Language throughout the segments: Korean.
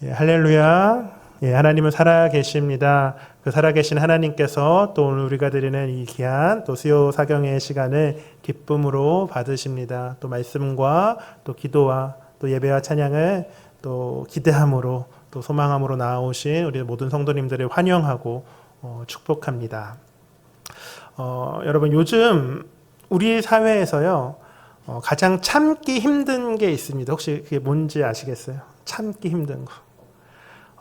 예, 할렐루야. 예, 하나님은 살아계십니다. 그 살아계신 하나님께서 또 오늘 우리가 드리는 이 귀한 또 수요 사경의 시간을 기쁨으로 받으십니다. 또 말씀과 또 기도와 또 예배와 찬양을 또 기대함으로 또 소망함으로 나아오신 우리 모든 성도님들을 환영하고 축복합니다. 여러분 요즘 우리 사회에서요 가장 참기 힘든 게 있습니다. 혹시 그게 뭔지 아시겠어요? 참기 힘든 거.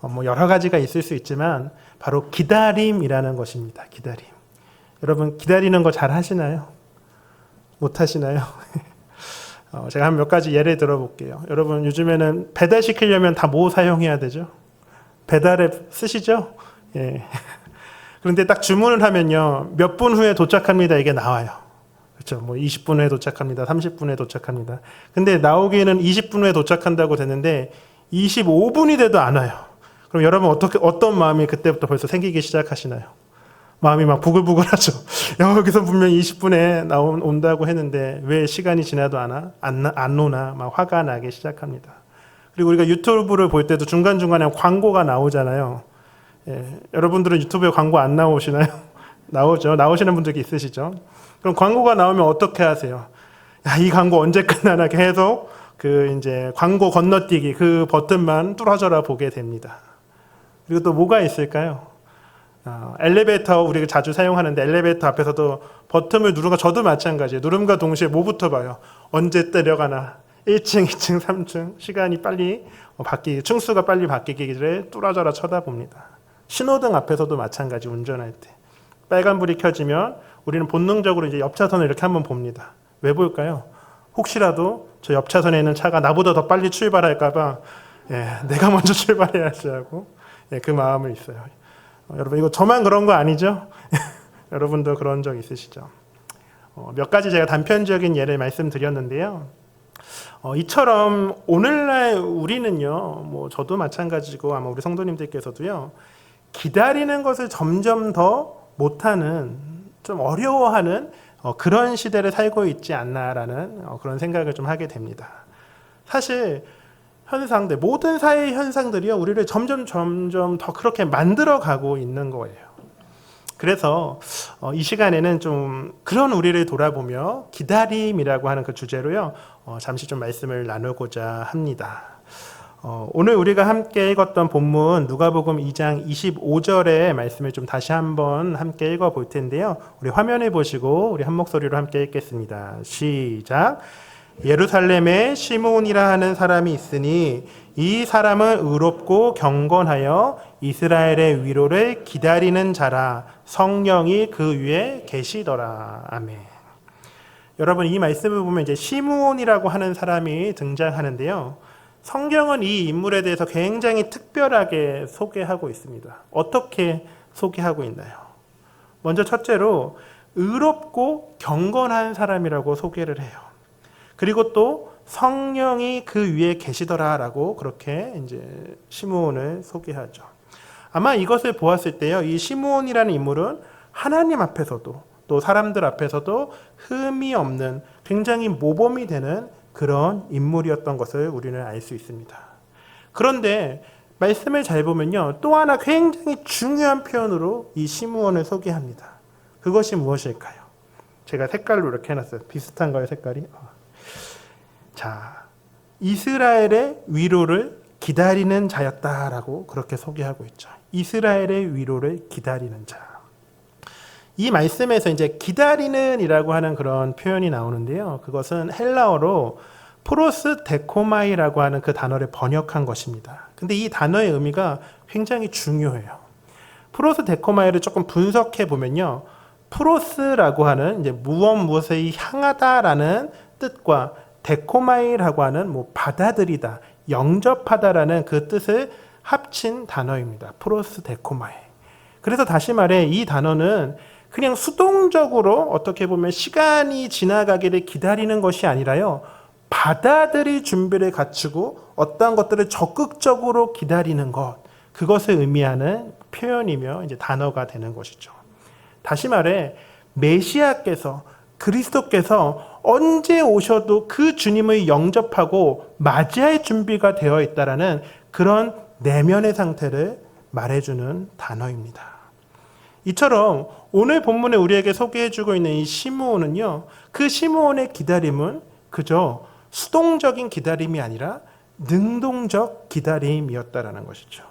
뭐 여러 가지가 있을 수 있지만 바로 기다림이라는 것입니다. 기다림. 여러분 기다리는 거 잘 하시나요? 못 하시나요? 제가 한 몇 가지 예를 들어볼게요. 여러분 요즘에는 배달시키려면 다 뭐 사용해야 되죠? 배달앱 쓰시죠? 예. 그런데 딱 주문을 하면요 몇 분 후에 도착합니다 이게 나와요. 그렇죠? 뭐 20분 후에 도착합니다. 30분 후에 도착합니다. 근데 나오기에는 20분 후에 도착한다고 되는데 25분이 돼도 안 와요. 그럼 여러분 어떤 마음이 그때부터 벌써 생기기 시작하시나요? 마음이 막 부글부글하죠. 여기서 분명 20분에 온다고 했는데 왜 시간이 지나도 안 오나 막 화가 나기 시작합니다. 그리고 우리가 유튜브를 볼 때도 중간중간에 광고가 나오잖아요. 예, 여러분들은 유튜브에 광고 안 나오시나요? 나오죠. 나오시는 분들이 있으시죠. 그럼 광고가 나오면 어떻게 하세요? 야, 이 광고 언제 끝나나 계속 이제 광고 건너뛰기 그 버튼만 뚫어져라 보게 됩니다. 그리고 또 뭐가 있을까요? 엘리베이터 우리가 자주 사용하는데 엘리베이터 앞에서도 버튼을 누르가 저도 마찬가지예요. 누름과 동시에 뭐부터 봐요? 언제 내려가나? 1층, 2층, 3층 시간이 빨리 층수가 빨리 바뀌기를 뚫어져라 쳐다봅니다. 신호등 앞에서도 마찬가지 운전할 때 빨간불이 켜지면 우리는 본능적으로 이제 옆차선을 이렇게 한번 봅니다. 왜 볼까요? 혹시라도 저 옆차선에 있는 차가 나보다 더 빨리 출발할까봐 내가 먼저 출발해야지 하고 그 마음을 있어요. 여러분 이거 저만 그런 거 아니죠? 여러분도 그런 적 있으시죠? 몇 가지 제가 단편적인 예를 말씀드렸는데요. 이처럼 오늘날 우리는요, 뭐 저도 마찬가지고 아마 우리 성도님들께서도요, 기다리는 것을 점점 더 못하는, 좀 어려워하는 그런 시대를 살고 있지 않나라는 그런 생각을 좀 하게 됩니다. 사실 모든 사회의 현상들이요, 우리를 점점 더 그렇게 만들어가고 있는 거예요. 그래서 이 시간에는 좀 그런 우리를 돌아보며 기다림이라고 하는 그 주제로요, 잠시 좀 말씀을 나누고자 합니다. 오늘 우리가 함께 읽었던 본문 누가복음 2장 25절의 말씀을 좀 다시 한번 함께 읽어 볼 텐데요. 우리 화면을 보시고 우리 한 목소리로 함께 읽겠습니다. 시작. 예루살렘에 시므온이라 하는 사람이 있으니 이 사람은 의롭고 경건하여 이스라엘의 위로를 기다리는 자라. 성령이 그 위에 계시더라. 아멘. 여러분 이 말씀을 보면 이제 시므온이라고 하는 사람이 등장하는데요. 성경은 이 인물에 대해서 굉장히 특별하게 소개하고 있습니다. 어떻게 소개하고 있나요? 먼저 첫째로 의롭고 경건한 사람이라고 소개를 해요. 그리고 또 성령이 그 위에 계시더라라고 그렇게 이제 시므온을 소개하죠. 아마 이것을 보았을 때요, 이 시므온이라는 인물은 하나님 앞에서도 또 사람들 앞에서도 흠이 없는 굉장히 모범이 되는 그런 인물이었던 것을 우리는 알 수 있습니다. 그런데 말씀을 잘 보면요, 또 하나 굉장히 중요한 표현으로 이 시므온을 소개합니다. 그것이 무엇일까요? 제가 색깔로 이렇게 해놨어요. 비슷한가요, 색깔이? 자, 이스라엘의 위로를 기다리는 자였다라고 그렇게 소개하고 있죠. 이스라엘의 위로를 기다리는 자. 이 말씀에서 이제 기다리는이라고 하는 그런 표현이 나오는데요. 그것은 헬라어로 프로스 데코마이라고 하는 그 단어를 번역한 것입니다. 근데 이 단어의 의미가 굉장히 중요해요. 프로스 데코마이를 조금 분석해 보면요. 프로스라고 하는 이제 무엇을 향하다라는 뜻과 데코마이라고 하는 받아들이다, 영접하다라는 그 뜻을 합친 단어입니다. 프로스 데코마이. 그래서 다시 말해 이 단어는 그냥 수동적으로 어떻게 보면 시간이 지나가기를 기다리는 것이 아니라요, 받아들일 준비를 갖추고 어떤 것들을 적극적으로 기다리는 것, 그것을 의미하는 표현이며 이제 단어가 되는 것이죠. 다시 말해 메시아께서, 그리스도께서 언제 오셔도 그 주님을 영접하고 맞이할 준비가 되어 있다라는 그런 내면의 상태를 말해주는 단어입니다. 이처럼 오늘 본문에 우리에게 소개해주고 있는 이 시므온은요, 그 시므온의 기다림은 그저 수동적인 기다림이 아니라 능동적 기다림이었다라는 것이죠.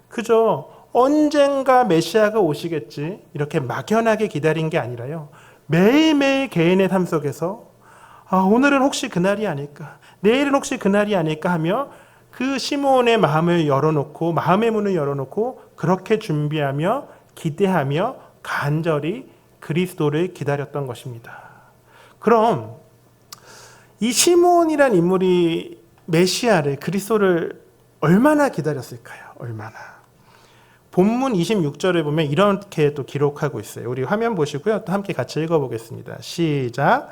그저 언젠가 메시아가 오시겠지 이렇게 막연하게 기다린 게 아니라요, 매일매일 개인의 삶 속에서 오늘은 혹시 그날이 아닐까, 내일은 혹시 그날이 아닐까 하며 그 시므온의 마음을 열어놓고, 마음의 문을 열어놓고 그렇게 준비하며 기대하며 간절히 그리스도를 기다렸던 것입니다. 그럼 이 시므온이란 인물이 메시아를, 그리스도를 얼마나 기다렸을까요? 얼마나? 본문 26절을 보면 이렇게 또 기록하고 있어요. 우리 화면 보시고요, 또 함께 같이 읽어보겠습니다. 시작.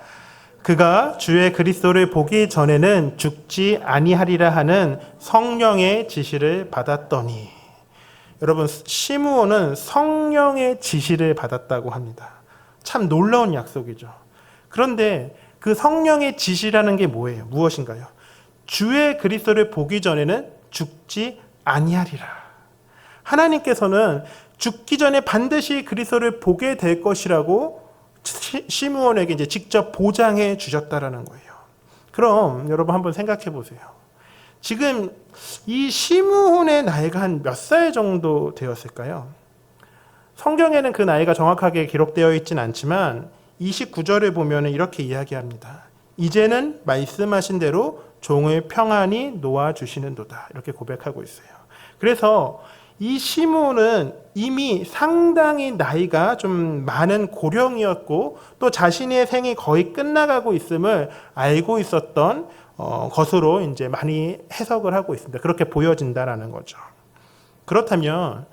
그가 주의 그리스도를 보기 전에는 죽지 아니하리라 하는 성령의 지시를 받았더니. 여러분, 시므온은 성령의 지시를 받았다고 합니다. 참 놀라운 약속이죠. 그런데 그 성령의 지시라는 게 뭐예요? 무엇인가요? 주의 그리스도를 보기 전에는 죽지 아니하리라. 하나님께서는 죽기 전에 반드시 그리스도를 보게 될 것이라고 시므온에게 이제 직접 보장해 주셨다라는 거예요. 그럼 여러분 한번 생각해 보세요. 지금 이 시므온의 나이가 한 몇 살 정도 되었을까요? 성경에는 그 나이가 정확하게 기록되어 있진 않지만 29절을 보면 이렇게 이야기합니다. 이제는 말씀하신 대로 종을 평안히 놓아주시는도다. 이렇게 고백하고 있어요. 그래서 이 시므온은 이미 상당히 나이가 좀 많은 고령이었고 또 자신의 생이 거의 끝나가고 있음을 알고 있었던 것으로 이제 많이 해석을 하고 있습니다. 그렇게 보여진다라는 거죠. 그렇다면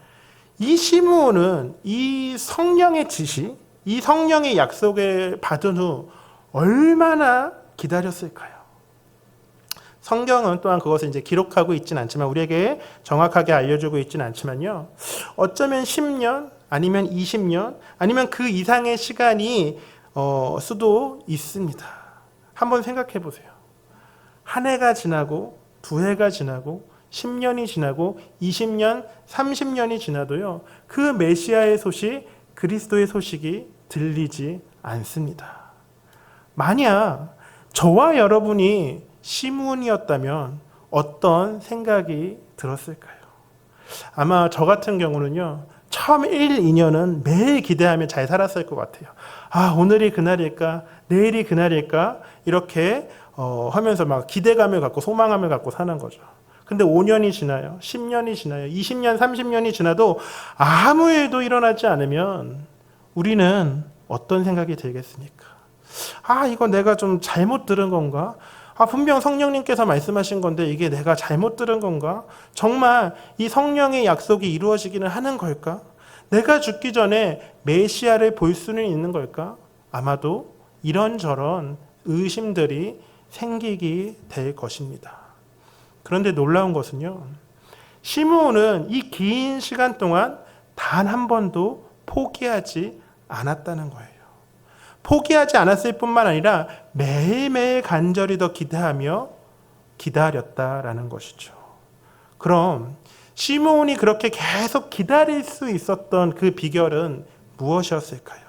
이 시므온은 이 성령의 지시, 이 성령의 약속을 받은 후 얼마나 기다렸을까요? 성경은 또한 그것을 이제 기록하고 있지는 않지만, 우리에게 정확하게 알려주고 있지는 않지만요, 어쩌면 10년 아니면 20년 아니면 그 이상의 시간이 수도 있습니다. 한번 생각해 보세요. 한 해가 지나고 두 해가 지나고 10년이 지나고 20년, 30년이 지나도요, 그 메시아의 소식, 그리스도의 소식이 들리지 않습니다. 만약 저와 여러분이 시므온이었다면 어떤 생각이 들었을까요? 아마 저 같은 경우는요, 처음 1, 2년은 매일 기대하며 잘 살았을 것 같아요. 오늘이 그날일까? 내일이 그날일까? 이렇게 하면서 막 기대감을 갖고 소망감을 갖고 사는 거죠. 근데 5년이 지나요. 10년이 지나요. 20년, 30년이 지나도 아무 일도 일어나지 않으면 우리는 어떤 생각이 들겠습니까? 이거 내가 좀 잘못 들은 건가? 분명 성령님께서 말씀하신 건데 이게 내가 잘못 들은 건가? 정말 이 성령의 약속이 이루어지기는 하는 걸까? 내가 죽기 전에 메시아를 볼 수는 있는 걸까? 아마도 이런저런 의심들이 생기게 될 것입니다. 그런데 놀라운 것은요, 시므온은 이 긴 시간 동안 단 한 번도 포기하지 않았다는 거예요. 포기하지 않았을 뿐만 아니라 매일매일 간절히 더 기대하며 기다렸다라는 것이죠. 그럼 시므온이 그렇게 계속 기다릴 수 있었던 그 비결은 무엇이었을까요?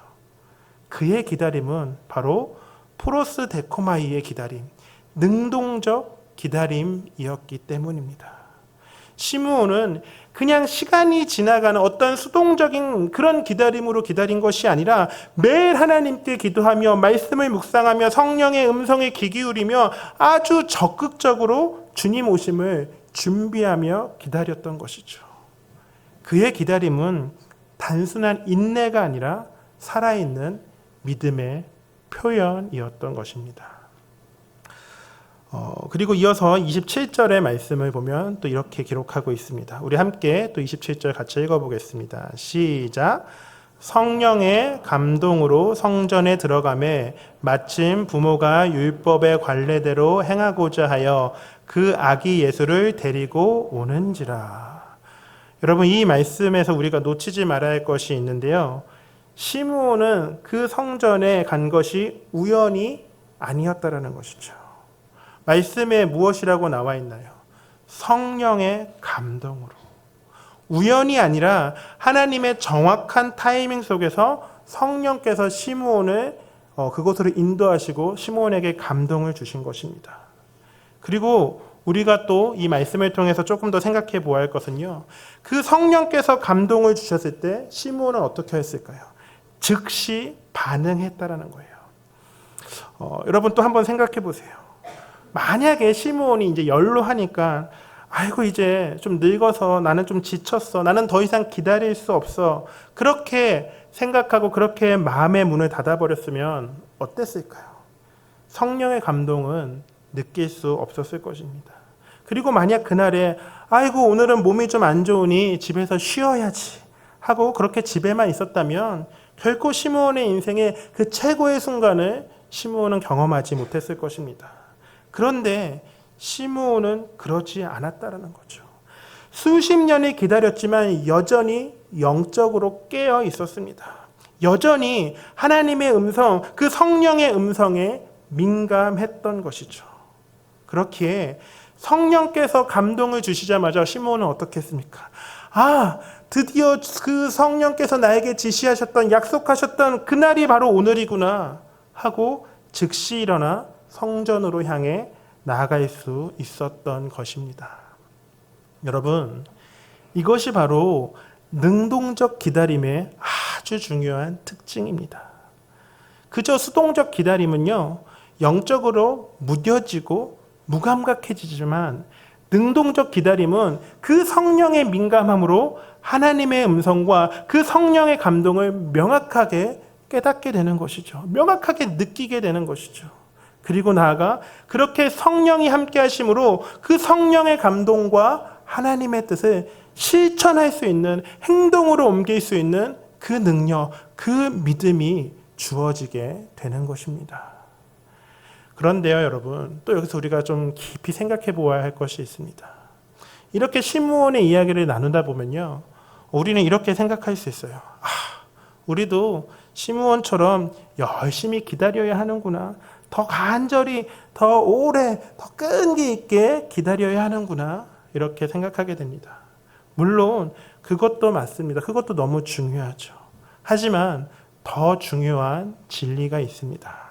그의 기다림은 바로 프로스 데코마이의 기다림, 능동적 기다림이었기 때문입니다. 시므온은 그냥 시간이 지나가는 어떤 수동적인 그런 기다림으로 기다린 것이 아니라 매일 하나님께 기도하며 말씀을 묵상하며 성령의 음성에 귀 기울이며 아주 적극적으로 주님 오심을 준비하며 기다렸던 것이죠. 그의 기다림은 단순한 인내가 아니라 살아있는 믿음의 표현이었던 것입니다. 그리고 이어서 27절의 말씀을 보면 또 이렇게 기록하고 있습니다. 우리 함께 또 27절 같이 읽어보겠습니다. 시작. 성령의 감동으로 성전에 들어가매 마침 부모가 율법의 관례대로 행하고자 하여 그 아기 예수를 데리고 오는지라. 여러분, 이 말씀에서 우리가 놓치지 말아야 할 것이 있는데요, 시므온은 그 성전에 간 것이 우연이 아니었다라는 것이죠. 말씀에 무엇이라고 나와 있나요? 성령의 감동으로. 우연이 아니라 하나님의 정확한 타이밍 속에서 성령께서 시므온을 그곳으로 인도하시고 시므온에게 감동을 주신 것입니다. 그리고 우리가 또 이 말씀을 통해서 조금 더 생각해 보아야 할 것은요. 그 성령께서 감동을 주셨을 때 시므온은 어떻게 했을까요? 즉시 반응했다라는 거예요. 여러분 또 한번 생각해 보세요. 만약에 시므온이 이제 연로하니까 아이고 이제 좀 늙어서 나는 좀 지쳤어. 나는 더 이상 기다릴 수 없어. 그렇게 생각하고 그렇게 마음의 문을 닫아버렸으면 어땠을까요? 성령의 감동은 느낄 수 없었을 것입니다. 그리고 만약 그날에 아이고 오늘은 몸이 좀 안 좋으니 집에서 쉬어야지 하고 그렇게 집에만 있었다면 결코 시므온의 인생의 그 최고의 순간을 시므온은 경험하지 못했을 것입니다. 그런데 시므온은 그러지 않았다라는 거죠. 수십 년을 기다렸지만 여전히 영적으로 깨어 있었습니다. 여전히 하나님의 음성, 그 성령의 음성에 민감했던 것이죠. 그렇기에 성령께서 감동을 주시자마자 시므온은 어떻게 했습니까? 아, 드디어 그 성령께서 나에게 지시하셨던, 약속하셨던 그날이 바로 오늘이구나 하고 즉시 일어나 성전으로 향해 나아갈 수 있었던 것입니다. 여러분, 이것이 바로 능동적 기다림의 아주 중요한 특징입니다. 그저 수동적 기다림은요, 영적으로 무뎌지고 무감각해지지만 능동적 기다림은 그 성령의 민감함으로 하나님의 음성과 그 성령의 감동을 명확하게 깨닫게 되는 것이죠. 명확하게 느끼게 되는 것이죠. 그리고 나아가 그렇게 성령이 함께 하심으로 그 성령의 감동과 하나님의 뜻을 실천할 수 있는, 행동으로 옮길 수 있는 그 능력, 그 믿음이 주어지게 되는 것입니다. 그런데요, 여러분, 또 여기서 우리가 좀 깊이 생각해 보아야 할 것이 있습니다. 이렇게 시므온의 이야기를 나누다 보면요, 우리는 이렇게 생각할 수 있어요. 우리도 시므온처럼 열심히 기다려야 하는구나. 더 간절히, 더 오래, 더 끈기 있게 기다려야 하는구나. 이렇게 생각하게 됩니다. 물론 그것도 맞습니다. 그것도 너무 중요하죠. 하지만 더 중요한 진리가 있습니다.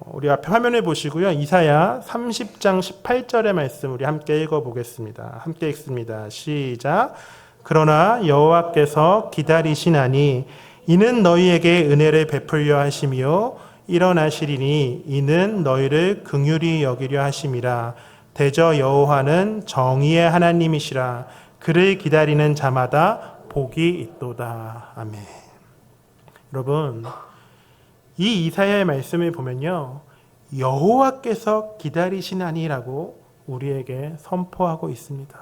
우리 앞에 화면을 보시고요. 이사야 30장 18절의 말씀 우리 함께 읽어보겠습니다. 함께 읽습니다. 시작. 그러나 여호와께서 기다리시나니 이는 너희에게 은혜를 베풀려 하시며 일어나시리니 이는 너희를 긍휼히 여기려 하심이라. 대저 여호와는 정의의 하나님이시라. 그를 기다리는 자마다 복이 있도다. 아멘. 여러분, 이 이사야의 말씀을 보면요, 여호와께서 기다리시나니라고 우리에게 선포하고 있습니다.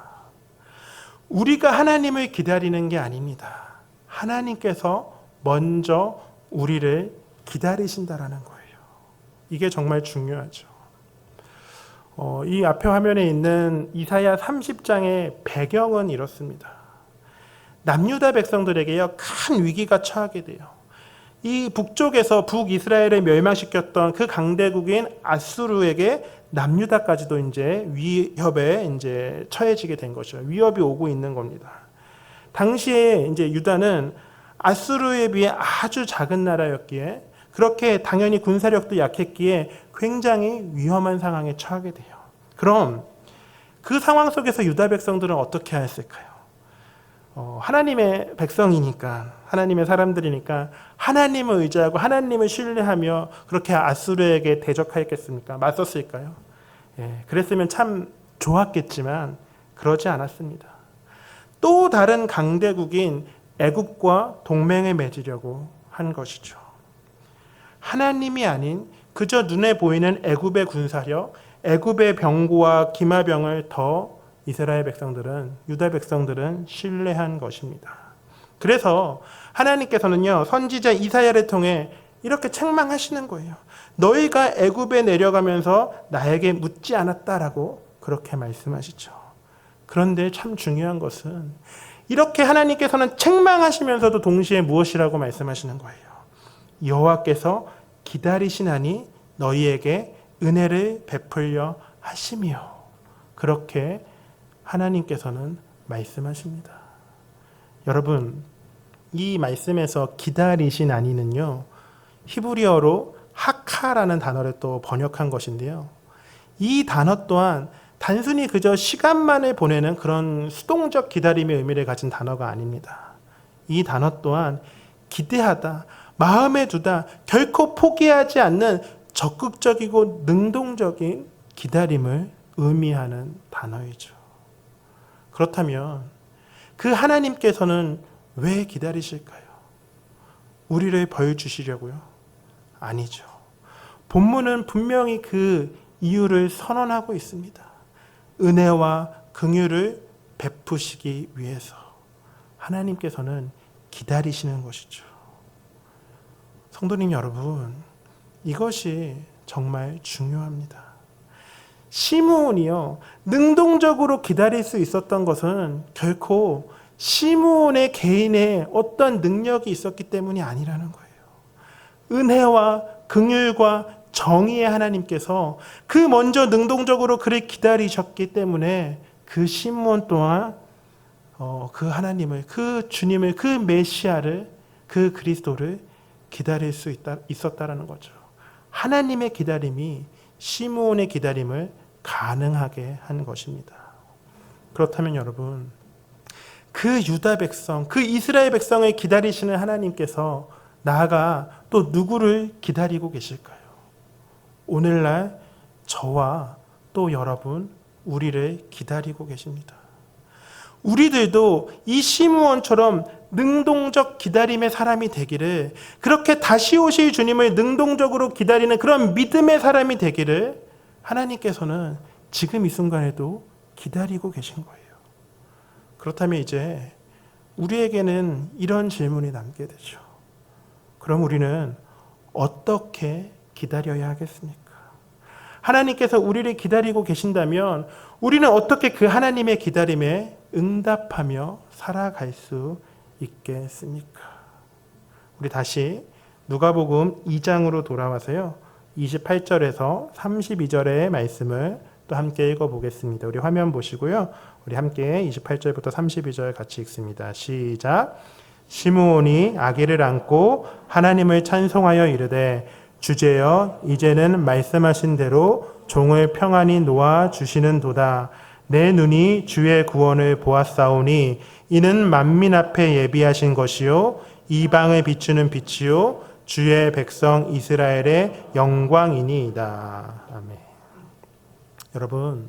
우리가 하나님을 기다리는 게 아닙니다. 하나님께서 먼저 우리를 기다리신다라는 거예요. 이게 정말 중요하죠. 이 앞에 화면에 있는 이사야 30장의 배경은 이렇습니다. 남유다 백성들에게요, 큰 위기가 처하게 돼요. 이 북쪽에서 북이스라엘을 멸망시켰던 그 강대국인 아수르에게 남유다까지도 이제 위협에 이제 처해지게 된 거죠. 위협이 오고 있는 겁니다. 당시에 이제 유다는 아수르에 비해 아주 작은 나라였기에 그렇게 당연히 군사력도 약했기에 굉장히 위험한 상황에 처하게 돼요. 그럼 그 상황 속에서 유다 백성들은 어떻게 했을까요? 하나님의 백성이니까, 하나님의 사람들이니까 하나님을 의지하고 하나님을 신뢰하며 그렇게 아수르에게 대적하였겠습니까? 맞섰을까요? 그랬으면 참 좋았겠지만 그러지 않았습니다. 또 다른 강대국인 애굽과 동맹을 맺으려고 한 것이죠. 하나님이 아닌 그저 눈에 보이는 애굽의 군사력, 애굽의 병고와 기마병을 더 이스라엘 백성들은, 유다 백성들은 신뢰한 것입니다. 그래서 하나님께서는요, 선지자 이사야를 통해 이렇게 책망하시는 거예요. 너희가 애굽에 내려가면서 나에게 묻지 않았다라고 그렇게 말씀하시죠. 그런데 참 중요한 것은 이렇게 하나님께서는 책망하시면서도 동시에 무엇이라고 말씀하시는 거예요. 여호와께서 기다리시나니 너희에게 은혜를 베풀려 하시며, 그렇게 하나님께서는 말씀하십니다. 여러분, 이 말씀에서 기다리신 아니는요, 히브리어로 하카라는 단어를 또 번역한 것인데요. 이 단어 또한 단순히 그저 시간만을 보내는 그런 수동적 기다림의 의미를 가진 단어가 아닙니다. 이 단어 또한 기대하다, 마음에 두다, 결코 포기하지 않는 적극적이고 능동적인 기다림을 의미하는 단어이죠. 그렇다면 그 하나님께서는 왜 기다리실까요? 우리를 벌 주시려고요? 아니죠. 본문은 분명히 그 이유를 선언하고 있습니다. 은혜와 긍휼을 베푸시기 위해서 하나님께서는 기다리시는 것이죠. 성도님 여러분, 이것이 정말 중요합니다. 시므온이요, 능동적으로 기다릴 수 있었던 것은 결코 시므온의 개인의 어떤 능력이 있었기 때문이 아니라는 거예요. 은혜와 긍휼과 정의의 하나님께서 그 먼저 능동적으로 그를 기다리셨기 때문에 그 시므온 또한 그 하나님을, 그 주님을, 그 메시아를, 그 그리스도를 기다릴 수 있었다라는 거죠. 하나님의 기다림이 시므온의 기다림을 가능하게 한 것입니다. 그렇다면 여러분, 그 유다 백성, 그 이스라엘 백성을 기다리시는 하나님께서 나아가 또 누구를 기다리고 계실까요? 오늘날 저와 또 여러분, 우리를 기다리고 계십니다. 우리들도 이 시므온처럼 능동적 기다림의 사람이 되기를, 그렇게 다시 오실 주님을 능동적으로 기다리는 그런 믿음의 사람이 되기를 하나님께서는 지금 이 순간에도 기다리고 계신 거예요. 그렇다면 이제 우리에게는 이런 질문이 남게 되죠. 그럼 우리는 어떻게 기다려야 하겠습니까? 하나님께서 우리를 기다리고 계신다면 우리는 어떻게 그 하나님의 기다림에 응답하며 살아갈 수 있겠습니까? 우리 다시 누가복음 2장으로 돌아와서요, 28절에서 32절의 말씀을 또 함께 읽어보겠습니다. 우리 화면 보시고요, 우리 함께 28절부터 32절 같이 읽습니다. 시작. 시므온이 아기를 안고 하나님을 찬송하여 이르되, 주제여, 이제는 말씀하신 대로 종을 평안히 놓아 주시는도다. 내 눈이 주의 구원을 보았사오니 이는 만민 앞에 예비하신 것이요 이방을 비추는 빛이요 주의 백성 이스라엘의 영광이니이다. 아멘. 여러분,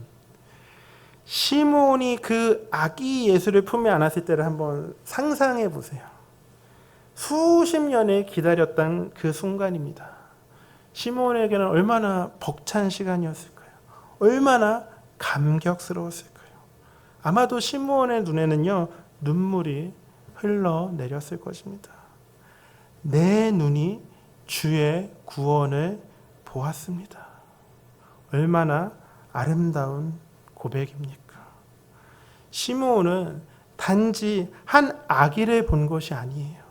시므온이 그 아기 예수를 품에 안았을 때를 한번 상상해 보세요. 수십 년을 기다렸던 그 순간입니다. 시므온에게는 얼마나 벅찬 시간이었을까요? 얼마나 감격스러웠을까요? 아마도 시므온의 눈에는요, 눈물이 흘러내렸을 것입니다. 내 눈이 주의 구원을 보았습니다. 얼마나 아름다운 고백입니까? 시므온은 단지 한 아기를 본 것이 아니에요.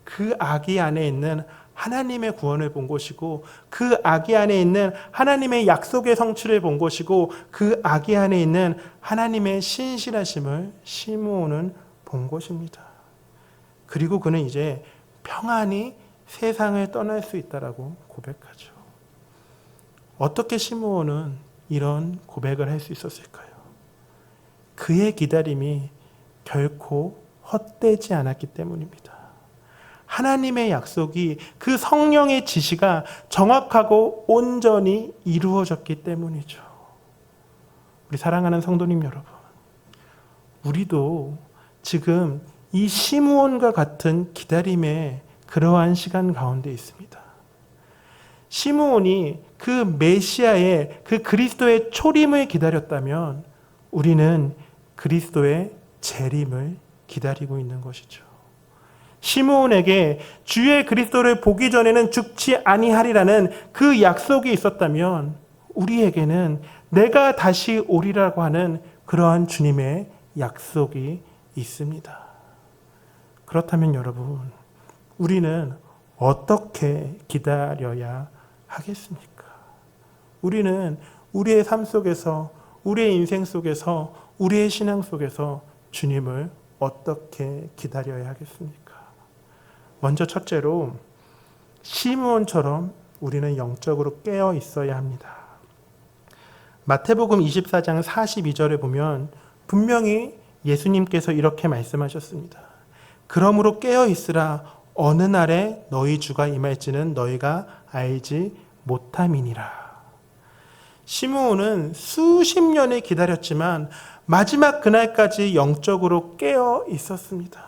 그 아기 안에 있는 하나님의 구원을 본 것이고, 그 아기 안에 있는 하나님의 약속의 성취를 본 것이고, 그 아기 안에 있는 하나님의 신실하심을 시므온은 본 것입니다. 그리고 그는 이제 평안히 세상을 떠날 수 있다라고 고백하죠. 어떻게 시므온은 이런 고백을 할 수 있었을까요? 그의 기다림이 결코 헛되지 않았기 때문입니다. 하나님의 약속이, 그 성령의 지시가 정확하고 온전히 이루어졌기 때문이죠. 우리 사랑하는 성도님 여러분, 우리도 지금 이 시므온과 같은 기다림의 그러한 시간 가운데 있습니다. 시므온이 그 메시아의, 그 그리스도의 초림을 기다렸다면 우리는 그리스도의 재림을 기다리고 있는 것이죠. 시므온에게 주의 그리스도를 보기 전에는 죽지 아니하리라는 그 약속이 있었다면 우리에게는 내가 다시 오리라고 하는 그러한 주님의 약속이 있습니다. 그렇다면 여러분, 우리는 어떻게 기다려야 하겠습니까? 우리는 우리의 삶 속에서 우리의 인생 속에서, 우리의 신앙 속에서 주님을 어떻게 기다려야 하겠습니까? 먼저 첫째로 시므온처럼 우리는 영적으로 깨어 있어야 합니다. 마태복음 24장 42절에 보면 분명히 예수님께서 이렇게 말씀하셨습니다. 그러므로 깨어 있으라. 어느 날에 너희 주가 임할지는 너희가 알지 못함이니라. 시므온은 수십 년을 기다렸지만 마지막 그날까지 영적으로 깨어 있었습니다.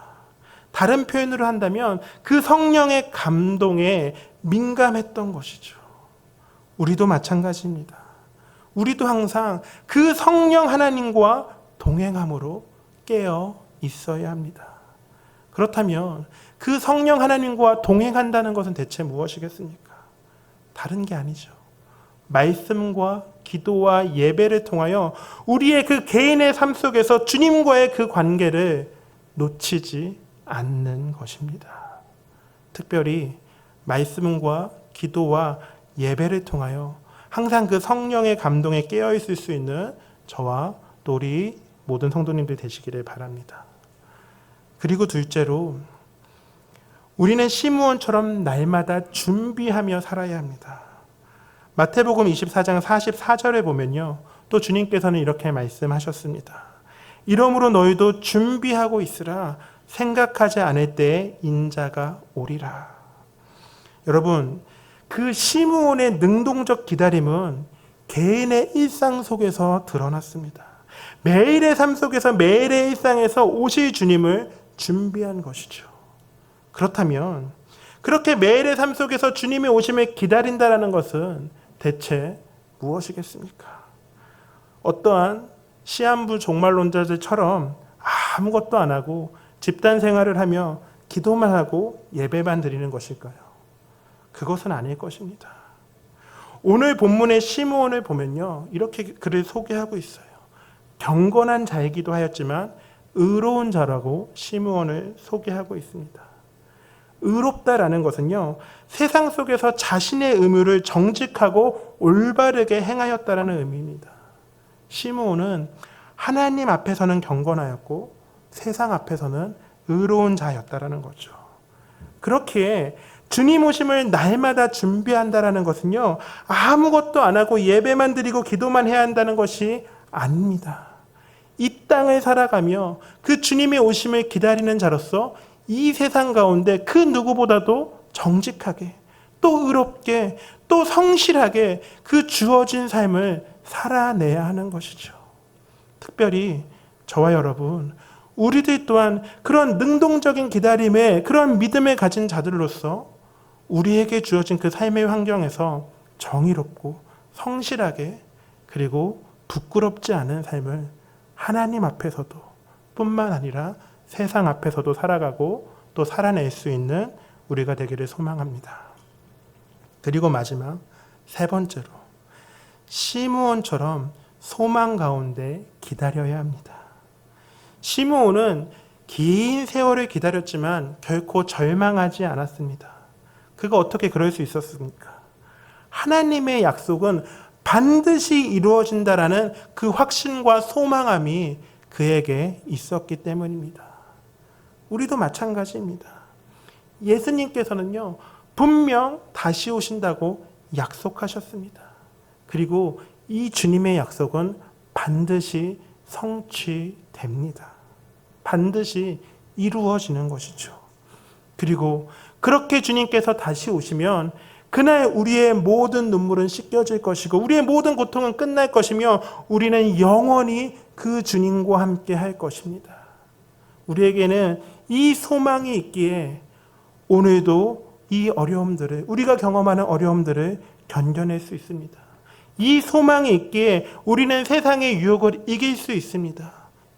다른 표현으로 한다면 그 성령의 감동에 민감했던 것이죠. 우리도 마찬가지입니다. 우리도 항상 그 성령 하나님과 동행함으로 깨어 있어야 합니다. 그렇다면 그 성령 하나님과 동행한다는 것은 대체 무엇이겠습니까? 다른 게 아니죠. 말씀과 기도와 예배를 통하여 우리의 그 개인의 삶 속에서 주님과의 그 관계를 놓치지 않는 것입니다. 특별히 말씀과 기도와 예배를 통하여 항상 그 성령의 감동에 깨어 있을 수 있는 저와 또 우리 모든 성도님들 되시기를 바랍니다. 그리고 둘째로 우리는 시므온처럼 날마다 준비하며 살아야 합니다. 마태복음 24장 44절에 보면요, 또 주님께서는 이렇게 말씀하셨습니다. 이러므로 너희도 준비하고 있으라. 생각하지 않을 때에 인자가 오리라. 여러분, 그 시므온의 능동적 기다림은 개인의 일상 속에서 드러났습니다. 매일의 삶 속에서, 매일의 일상에서 오실 주님을 준비한 것이죠. 그렇다면 그렇게 매일의 삶 속에서 주님의 오심을 기다린다는 것은 대체 무엇이겠습니까? 어떠한 시한부 종말론자들처럼 아무것도 안 하고 집단 생활을 하며 기도만 하고 예배만 드리는 것일까요? 그것은 아닐 것입니다. 오늘 본문의 시므온을 보면요, 이렇게 그를 소개하고 있어요. 경건한 자이기도 하였지만 의로운 자라고 시므온을 소개하고 있습니다. 의롭다라는 것은요, 세상 속에서 자신의 의무를 정직하고 올바르게 행하였다라는 의미입니다. 시므온은 하나님 앞에서는 경건하였고 세상 앞에서는 의로운 자였다라는 거죠. 그렇기에 주님 오심을 날마다 준비한다라는 것은요, 아무것도 안 하고 예배만 드리고 기도만 해야 한다는 것이 아닙니다. 이 땅을 살아가며 그 주님의 오심을 기다리는 자로서 이 세상 가운데 그 누구보다도 정직하게, 또 의롭게, 또 성실하게 그 주어진 삶을 살아내야 하는 것이죠. 특별히 저와 여러분, 우리들 또한 그런 능동적인 기다림에, 그런 믿음을 가진 자들로서 우리에게 주어진 그 삶의 환경에서 정의롭고 성실하게, 그리고 부끄럽지 않은 삶을 하나님 앞에서도 뿐만 아니라 세상 앞에서도 살아가고 또 살아낼 수 있는 우리가 되기를 소망합니다. 그리고 마지막 세 번째로 시므온처럼 소망 가운데 기다려야 합니다. 시므온은 긴 세월을 기다렸지만 결코 절망하지 않았습니다. 그가 어떻게 그럴 수 있었습니까? 하나님의 약속은 반드시 이루어진다라는 그 확신과 소망함이 그에게 있었기 때문입니다. 우리도 마찬가지입니다. 예수님께서는요, 분명 다시 오신다고 약속하셨습니다. 그리고 이 주님의 약속은 반드시 성취됩니다. 반드시 이루어지는 것이죠. 그리고 그렇게 주님께서 다시 오시면 그날 우리의 모든 눈물은 씻겨질 것이고 우리의 모든 고통은 끝날 것이며 우리는 영원히 그 주님과 함께 할 것입니다. 우리에게는 이 소망이 있기에 오늘도 이 어려움들을, 우리가 경험하는 어려움들을 견뎌낼 수 있습니다. 이 소망이 있기에 우리는 세상의 유혹을 이길 수 있습니다.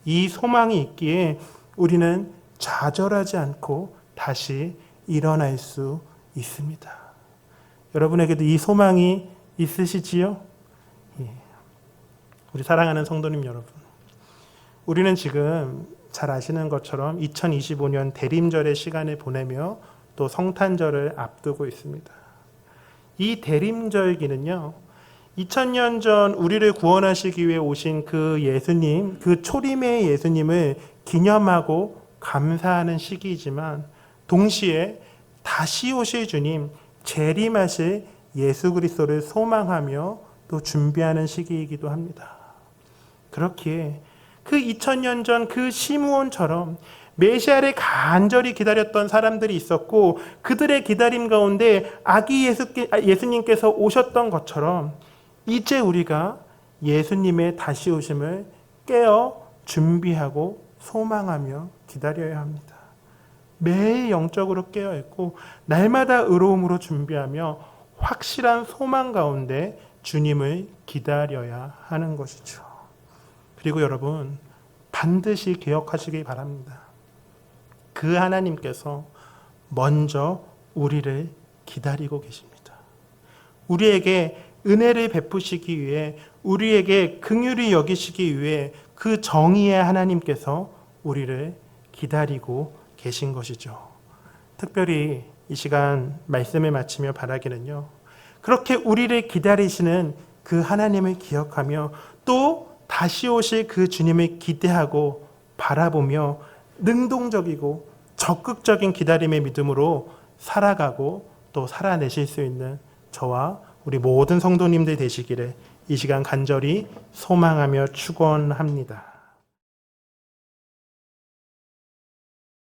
이 소망이 있기에 우리는 좌절하지 않고 다시 일어날 수 있습니다. 여러분에게도 이 소망이 있으시지요? 예. 우리 사랑하는 성도님 여러분, 우리는 지금 잘 아시는 것처럼 2025년 대림절의 시간을 보내며 또 성탄절을 앞두고 있습니다. 이 대림절기는요, 2000년 전 우리를 구원하시기 위해 오신 그 예수님, 그 초림의 예수님을 기념하고 감사하는 시기이지만 동시에 다시 오실 주님, 재림하실 예수 그리스도를 소망하며 또 준비하는 시기이기도 합니다. 그렇기에 그 2000년 전 그 시므온처럼 메시아를 간절히 기다렸던 사람들이 있었고 그들의 기다림 가운데 아기 예수님께서 오셨던 것처럼 이제 우리가 예수님의 다시 오심을 깨어 준비하고 소망하며 기다려야 합니다. 매일 영적으로 깨어있고 날마다 의로움으로 준비하며 확실한 소망 가운데 주님을 기다려야 하는 것이죠. 그리고 여러분 반드시 기억하시기 바랍니다. 그 하나님께서 먼저 우리를 기다리고 계십니다. 우리에게 은혜를 베푸시기 위해, 우리에게 긍휼히 여기시기 위해 그 정의의 하나님께서 우리를 기다리고 계신 것이죠. 특별히 이 시간 말씀을 마치며 바라기는요, 그렇게 우리를 기다리시는 그 하나님을 기억하며 또 다시 오실 그 주님을 기대하고 바라보며 능동적이고 적극적인 기다림의 믿음으로 살아가고 또 살아내실 수 있는 저와 우리 모든 성도님들 되시기를 이 시간 간절히 소망하며 축원합니다.